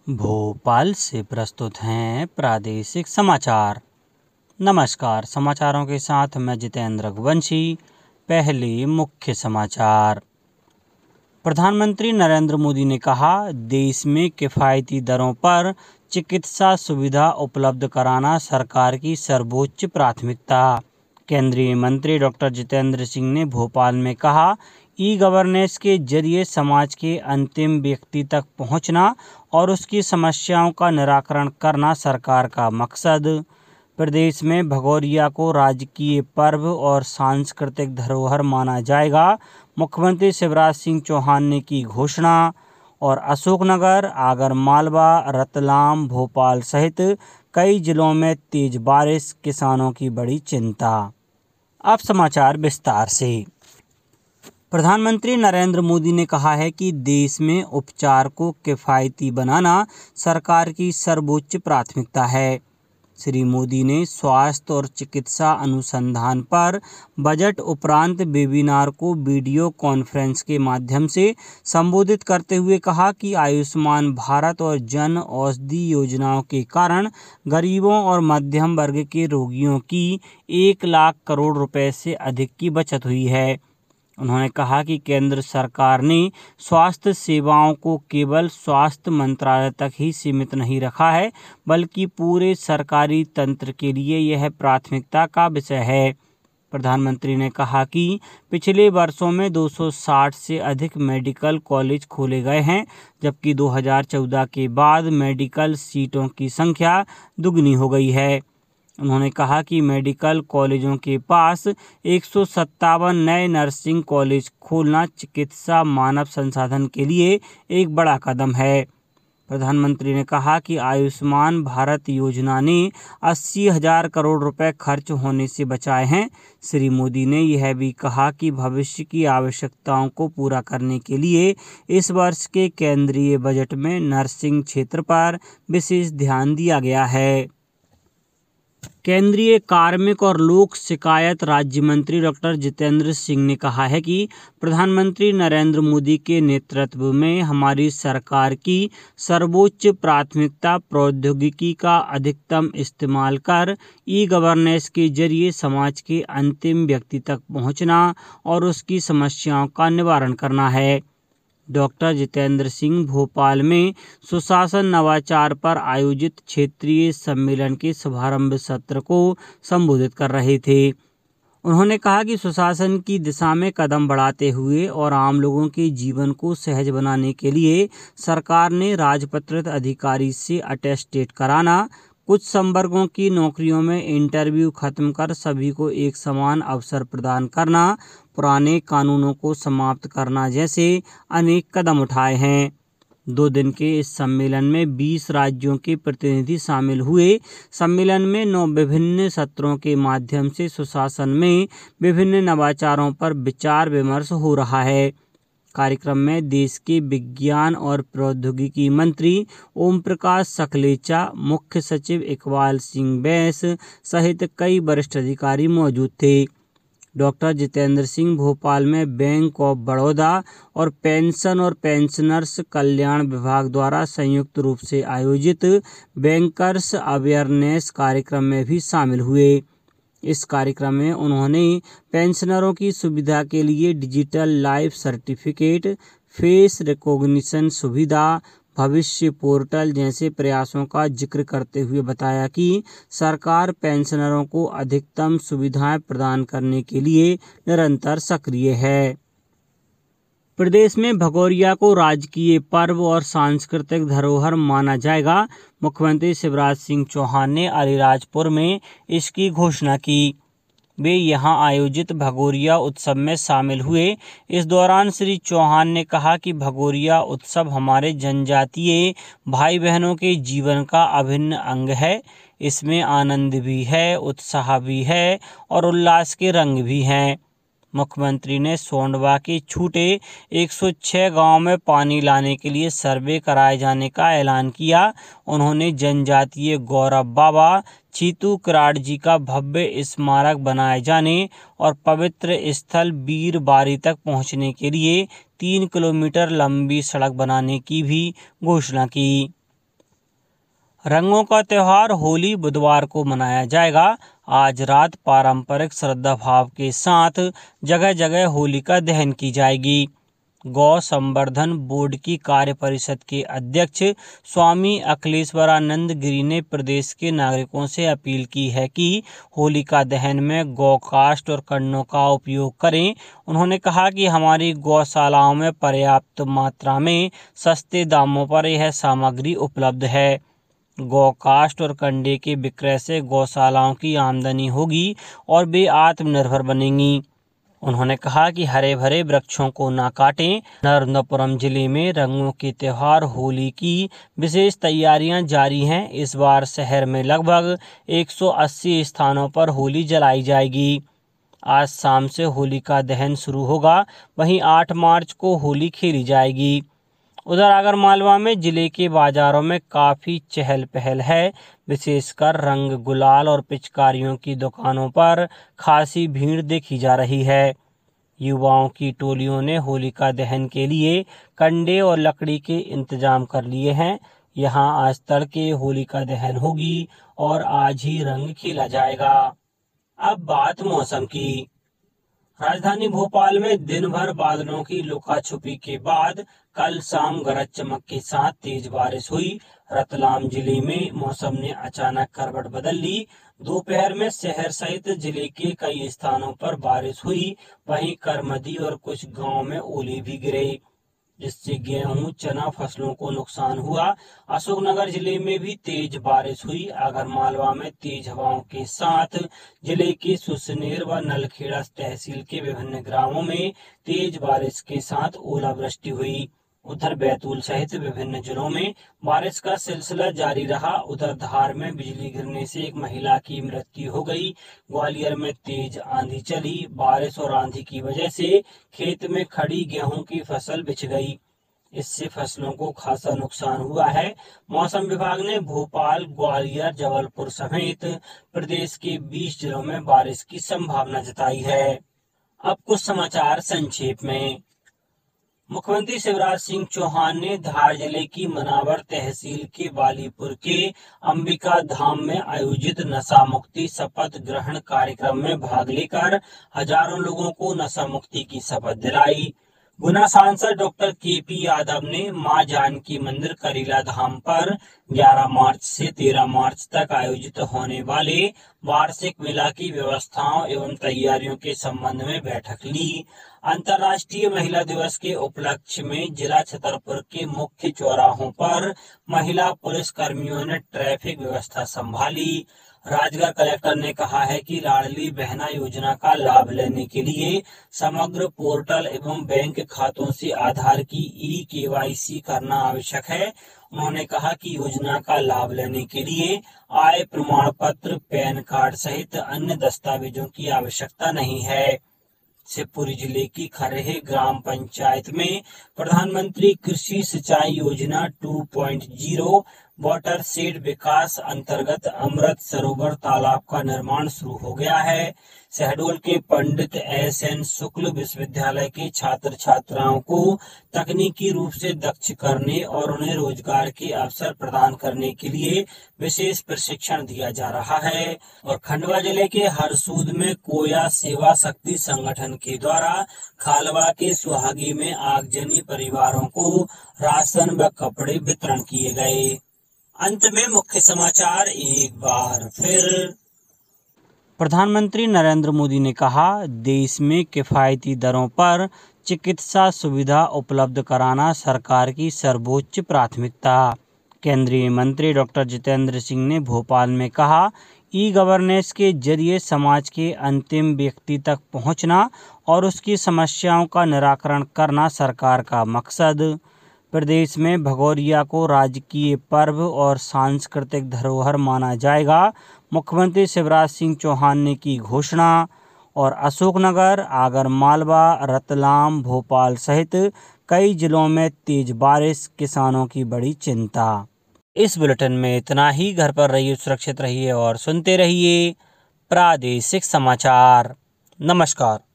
भोपाल से प्रस्तुत हैं प्रादेशिक समाचार। नमस्कार, समाचारों के साथ मैं जितेंद्र रघुवंशी। पहले मुख्य समाचार। प्रधानमंत्री नरेंद्र मोदी ने कहा, देश में किफ़ायती दरों पर चिकित्सा सुविधा उपलब्ध कराना सरकार की सर्वोच्च प्राथमिकता। केंद्रीय मंत्री डॉक्टर जितेंद्र सिंह ने भोपाल में कहा, ई गवर्नेंस के जरिए समाज के अंतिम व्यक्ति तक पहुंचना और उसकी समस्याओं का निराकरण करना सरकार का मकसद। प्रदेश में भगोरिया को राजकीय पर्व और सांस्कृतिक धरोहर माना जाएगा, मुख्यमंत्री शिवराज सिंह चौहान ने की घोषणा। और अशोकनगर, आगरमालवा, रतलाम, भोपाल सहित कई जिलों में तेज बारिश, किसानों की बड़ी चिंता। अब समाचार विस्तार से। प्रधानमंत्री नरेंद्र मोदी ने कहा है कि देश में उपचार को किफ़ायती बनाना सरकार की सर्वोच्च प्राथमिकता है। श्री मोदी ने स्वास्थ्य और चिकित्सा अनुसंधान पर बजट उपरांत वेबिनार को वीडियो कॉन्फ्रेंस के माध्यम से संबोधित करते हुए कहा कि आयुष्मान भारत और जन औषधि योजनाओं के कारण गरीबों और मध्यम वर्ग के रोगियों की 1 लाख करोड़ रुपए से अधिक की बचत हुई है। उन्होंने कहा कि केंद्र सरकार ने स्वास्थ्य सेवाओं को केवल स्वास्थ्य मंत्रालय तक ही सीमित नहीं रखा है, बल्कि पूरे सरकारी तंत्र के लिए यह प्राथमिकता का विषय है। प्रधानमंत्री ने कहा कि पिछले वर्षों में 260 से अधिक मेडिकल कॉलेज खोले गए हैं, जबकि 2014 के बाद मेडिकल सीटों की संख्या दुगनी हो गई है। उन्होंने कहा कि मेडिकल कॉलेजों के पास 157 नए नर्सिंग कॉलेज खोलना चिकित्सा मानव संसाधन के लिए एक बड़ा कदम है। प्रधानमंत्री ने कहा कि आयुष्मान भारत योजना ने 80,000 करोड़ रुपए खर्च होने से बचाए हैं। श्री मोदी ने यह भी कहा कि भविष्य की आवश्यकताओं को पूरा करने के लिए इस वर्ष के केंद्रीय बजट में नर्सिंग क्षेत्र पर विशेष ध्यान दिया गया है। केंद्रीय कार्मिक और लोक शिकायत राज्य मंत्री डॉक्टर जितेंद्र सिंह ने कहा है कि प्रधानमंत्री नरेंद्र मोदी के नेतृत्व में हमारी सरकार की सर्वोच्च प्राथमिकता प्रौद्योगिकी का अधिकतम इस्तेमाल कर ई गवर्नेंस के जरिए समाज के अंतिम व्यक्ति तक पहुंचना और उसकी समस्याओं का निवारण करना है। डॉक्टर जितेंद्र सिंह भोपाल में सुशासन नवाचार पर आयोजित क्षेत्रीय सम्मेलन के शुभारंभ सत्र को संबोधित कर रहे थे। उन्होंने कहा कि सुशासन की दिशा में कदम बढ़ाते हुए और आम लोगों के जीवन को सहज बनाने के लिए सरकार ने राजपत्रित अधिकारी से अटेस्टेट कराना, कुछ संवर्गों की नौकरियों में इंटरव्यू खत्म कर सभी को एक समान अवसर प्रदान करना, पुराने कानूनों को समाप्त करना जैसे अनेक कदम उठाए हैं। 2 दिन के इस सम्मेलन में 20 राज्यों के प्रतिनिधि शामिल हुए। सम्मेलन में 9 विभिन्न सत्रों के माध्यम से सुशासन में विभिन्न नवाचारों पर विचार विमर्श हो रहा है। कार्यक्रम में देश के विज्ञान और प्रौद्योगिकी मंत्री ओम प्रकाश सकलेचा, मुख्य सचिव इकबाल सिंह बैस सहित कई वरिष्ठ अधिकारी मौजूद थे। डॉक्टर जितेंद्र सिंह भोपाल में बैंक ऑफ बड़ौदा और पेंशन और पेंशनर्स कल्याण विभाग द्वारा संयुक्त रूप से आयोजित बैंकर्स अवेयरनेस कार्यक्रम में भी शामिल हुए। इस कार्यक्रम में उन्होंने पेंशनरों की सुविधा के लिए digital life certificate, face recognition सुविधा, भविष्य पोर्टल जैसे प्रयासों का जिक्र करते हुए बताया कि सरकार पेंशनरों को अधिकतम सुविधाएं प्रदान करने के लिए निरंतर सक्रिय है। प्रदेश में भगोरिया को राजकीय पर्व और सांस्कृतिक धरोहर माना जाएगा, मुख्यमंत्री शिवराज सिंह चौहान ने अलीराजपुर में इसकी घोषणा की। वे यहां आयोजित भगोरिया उत्सव में शामिल हुए। इस दौरान श्री चौहान ने कहा कि भगोरिया उत्सव हमारे जनजातीय भाई बहनों के जीवन का अभिन्न अंग है। इसमें आनंद भी है, उत्साह भी है और उल्लास के रंग भी हैं। मुख्यमंत्री ने सोंडवा के छूटे 106 गांव में पानी लाने के लिए सर्वे कराए जाने का ऐलान किया। उन्होंने जनजातीय गौरव बाबा चीतू किराड़ जी का भव्य स्मारक बनाए जाने और पवित्र स्थल वीर बारी तक पहुंचने के लिए 3 किलोमीटर लंबी सड़क बनाने की भी घोषणा की। रंगों का त्यौहार होली बुधवार को मनाया जाएगा। आज रात पारंपरिक श्रद्धा भाव के साथ जगह जगह होलिका दहन की जाएगी। गौ संवर्धन बोर्ड की कार्य परिषद के अध्यक्ष स्वामी अखिलेश्वरानंद गिरी ने प्रदेश के नागरिकों से अपील की है कि होलिका दहन में गौ काष्ठ और कंडों का उपयोग करें। उन्होंने कहा कि हमारी गौशालाओं में पर्याप्त मात्रा में सस्ते दामों पर यह सामग्री उपलब्ध है। गौ काष्ठ और कंडे के विक्रय से गौशालाओं की आमदनी होगी और वे आत्मनिर्भर बनेंगी। उन्होंने कहा कि हरे भरे वृक्षों को न काटें। नर्मदापुरम जिले में रंगों के त्यौहार होली की विशेष तैयारियां जारी हैं। इस बार शहर में लगभग 180 स्थानों पर होली जलाई जाएगी। आज शाम से होली का दहन शुरू होगा, वहीं 8 मार्च को होली खेली जाएगी। उधर आगरमालवा में जिले के बाजारों में काफ़ी चहल पहल है। विशेषकर रंग गुलाल और पिचकारियों की दुकानों पर खासी भीड़ देखी जा रही है। युवाओं की टोलियों ने होलिका दहन के लिए कंडे और लकड़ी के इंतजाम कर लिए हैं। यहां आज तड़के होलिका दहन होगी और आज ही रंग खेला जाएगा। अब बात मौसम की। राजधानी भोपाल में दिन भर बादलों की लुका छुपी के बाद कल शाम गरज चमक के साथ तेज बारिश हुई। रतलाम जिले में मौसम ने अचानक करवट बदल ली। दोपहर में शहर सहित जिले के कई स्थानों पर बारिश हुई। वहीं करमदी और कुछ गांवों में ओले भी गिरे, जिससे गेहूं चना फसलों को नुकसान हुआ। अशोकनगर जिले में भी तेज बारिश हुई। आगरमालवा में तेज हवाओं के साथ जिले के सुसनेर व नलखेड़ा तहसील के विभिन्न ग्रामों में तेज बारिश के साथ ओलावृष्टि हुई। उधर बैतूल सहित विभिन्न जिलों में बारिश का सिलसिला जारी रहा। उधर धार में बिजली गिरने से एक महिला की मृत्यु हो गई। ग्वालियर में तेज आंधी चली। बारिश और आंधी की वजह से खेत में खड़ी गेहूं की फसल बिछ गई। इससे फसलों को खासा नुकसान हुआ है। मौसम विभाग ने भोपाल, ग्वालियर, जबलपुर समेत प्रदेश के 20 जिलों में बारिश की संभावना जताई है। अब कुछ समाचार संक्षेप में। मुख्यमंत्री शिवराज सिंह चौहान ने धार जिले की मनावर तहसील के बालीपुर के अंबिका धाम में आयोजित नशा मुक्ति शपथ ग्रहण कार्यक्रम में भाग लेकर हजारों लोगों को नशा मुक्ति की शपथ दिलाई। गुना सांसद डॉक्टर केपी यादव ने मां जानकी मंदिर करीला धाम पर 11 मार्च से 13 मार्च तक आयोजित होने वाले वार्षिक मेला की व्यवस्थाओं एवं तैयारियों के संबंध में बैठक ली। अंतर्राष्ट्रीय महिला दिवस के उपलक्ष्य में जिला छतरपुर के मुख्य चौराहों पर महिला पुलिस कर्मियों ने ट्रैफिक व्यवस्था संभाली। राजगढ़ कलेक्टर ने कहा है कि लाडली बहना योजना का लाभ लेने के लिए समग्र पोर्टल एवं बैंक खातों से आधार की ई-केवाईसी करना आवश्यक है। उन्होंने कहा कि योजना का लाभ लेने के लिए आय प्रमाण पत्र, पैन कार्ड सहित अन्य दस्तावेजों की आवश्यकता नहीं है। शिवपुरी जिले की खरेह ग्राम पंचायत में प्रधानमंत्री कृषि सिंचाई योजना 2.0 वाटर शेड विकास अंतर्गत अमृत सरोवर तालाब का निर्माण शुरू हो गया है। शहडोल के पंडित एस.एन. शुक्ल विश्वविद्यालय के छात्र छात्राओं को तकनीकी रूप से दक्ष करने और उन्हें रोजगार के अवसर प्रदान करने के लिए विशेष प्रशिक्षण दिया जा रहा है। और खंडवा जिले के हरसूद में कोया सेवा शक्ति संगठन के द्वारा खालवा के सुहागी में आगजनी परिवारों को राशन व कपड़े वितरण किए गए। अंत में मुख्य समाचार एक बार फिर। प्रधानमंत्री नरेंद्र मोदी ने कहा, देश में किफायती दरों पर चिकित्सा सुविधा उपलब्ध कराना सरकार की सर्वोच्च प्राथमिकता। केंद्रीय मंत्री डॉक्टर जितेंद्र सिंह ने भोपाल में कहा, ई-गवर्नेंस के जरिए समाज के अंतिम व्यक्ति तक पहुंचना और उसकी समस्याओं का निराकरण करना सरकार का मकसद। प्रदेश में भगोरिया को राजकीय पर्व और सांस्कृतिक धरोहर माना जाएगा। मुख्यमंत्री शिवराज सिंह चौहान ने की घोषणा। और अशोकनगर, आगरमालवा, रतलाम, भोपाल सहित कई जिलों में तेज बारिश, किसानों की बड़ी चिंता। इस बुलेटिन में इतना ही। घर पर रहिए, सुरक्षित रहिए और सुनते रहिए प्रादेशिक समाचार। नमस्कार।